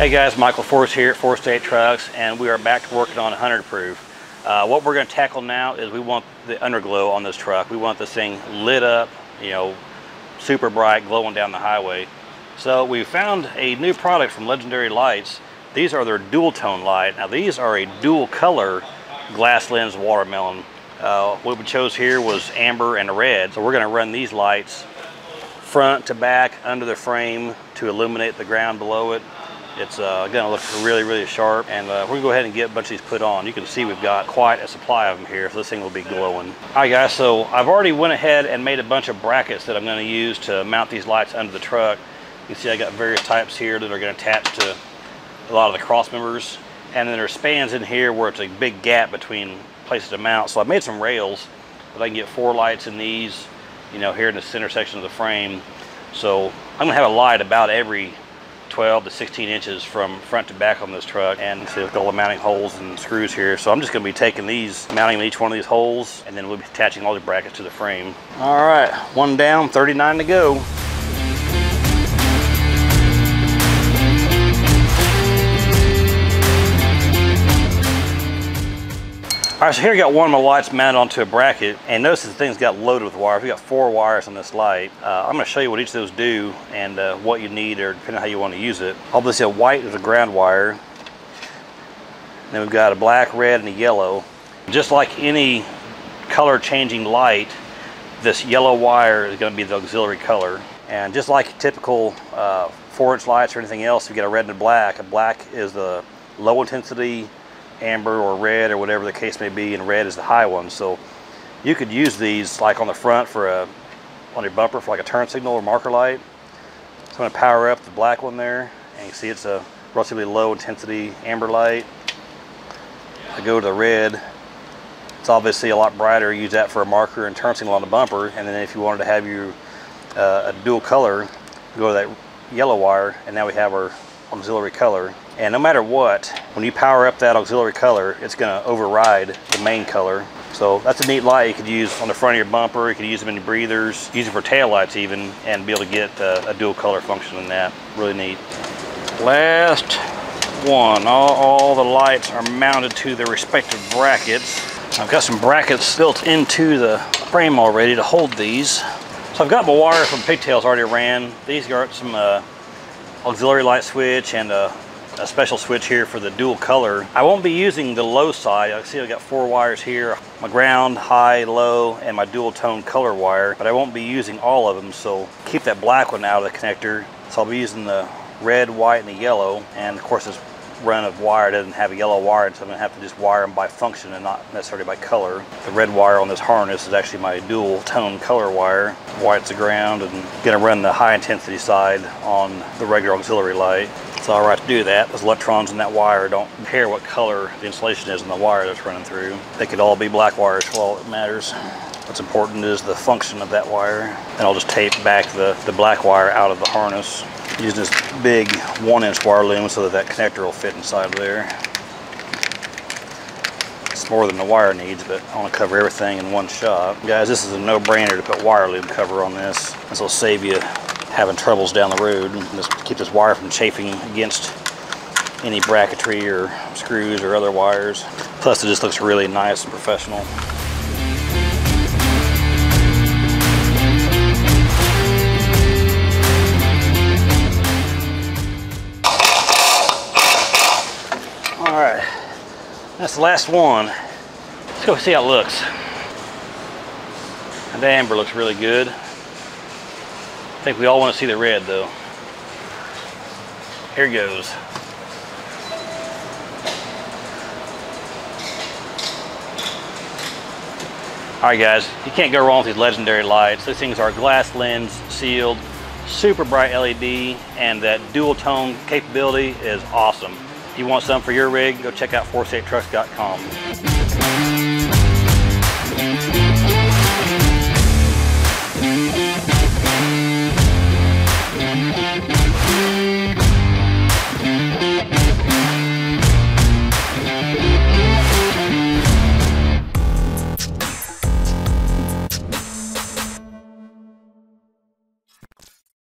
Hey guys, Michael Forst here at Forst Trucks, and we are back to working on 100 proof. What we're going to tackle now is we want the underglow on this truck. We want this thing lit up, you know, super bright, glowing down the highway. So we found a new product from Legendary Lights. These are their dual tone light. Now these are a dual color glass lens watermelon. What we chose here was amber and red. So we're going to run these lights front to back under the frame to illuminate the ground below it. It's going to look really, really sharp, and we're going to go ahead and get a bunch of these put on. You can see we've got quite a supply of them here, so this thing will be glowing. All right guys, so I've already went ahead and made a bunch of brackets that I'm going to use to mount these lights under the truck. You can see I got various types here that are going to attach to a lot of the cross members, and then there's spans in here where it's a big gap between places to mount. So I made some rails that I can get 4 lights in these, you know, here in the center section of the frame. So I'm going to have a light about every 12 to 16 inches from front to back on this truck, and see all the mounting holes and screws here. So I'm just going to be taking these, mounting each one of these holes, and then we'll be attaching all the brackets to the frame. All right, one down, 39 to go. All right, so here I got one of my lights mounted onto a bracket, and notice the thing's got loaded with wires. We got 4 wires on this light. I'm going to show you what each of those do and what you need, or depending on how you want to use it. Obviously, a white is a ground wire. Then we've got a black, red, and a yellow. Just like any color changing light, this yellow wire is going to be the auxiliary color. And just like typical 4-inch lights or anything else, you get a red and a black. A black is the low intensity, amber or red or whatever the case may be, and red is the high one. So you could use these like on the front for on your bumper for like a turn signal or marker light. So I'm going to power up the black one there, and you see it's a relatively low intensity amber light. I go to the red, it's obviously a lot brighter. Use that for a marker and turn signal on the bumper. And then if you wanted to have your a dual color, go to that yellow wire, and now we have our auxiliary color. And no matter what, when you power up that auxiliary color, it's going to override the main color. So that's a neat light you could use on the front of your bumper. You could use them in your breathers, use it for tail lights even, and be able to get a dual color function in that. Really neat. Last one. All the lights are mounted to their respective brackets. I've got some brackets built into the frame already to hold these. So I've got my wire from pigtails already ran. These got some auxiliary light switch and a special switch here for the dual color. I won't be using the low side. I see I've got 4 wires here, my ground, high, low, and my dual tone color wire, but I won't be using all of them, so keep that black one out of the connector. So I'll be using the red, white, and the yellow, and of course this run of wire doesn't have a yellow wire, so I'm going to have to just wire them by function and not necessarily by color. The red wire on this harness is actually my dual tone color wire. White's the ground, and I'm going to run the high intensity side on the regular auxiliary light. It's all right to do that. Those electrons in that wire don't care what color the insulation is in the wire that's running through. They could all be black wires for all that matters. What's important is the function of that wire. And I'll just tape back the black wire out of the harness using this big 1-inch wire loom so that connector will fit inside of there. It's more than the wire needs, but I want to cover everything in one shot. Guys, this is a no-brainer to put wire loom cover on this. This will save you having troubles down the road, and just keep this wire from chafing against any bracketry or screws or other wires. Plus it just looks really nice and professional. Alright, that's the last one. Let's go see how it looks. And the amber looks really good. I think we all want to see the red though. Here goes. Alright guys, you can't go wrong with these Legendary lights. These things are glass lens sealed, super bright LED, and that dual tone capability is awesome. If you want some for your rig, go check out forstatrucks.com.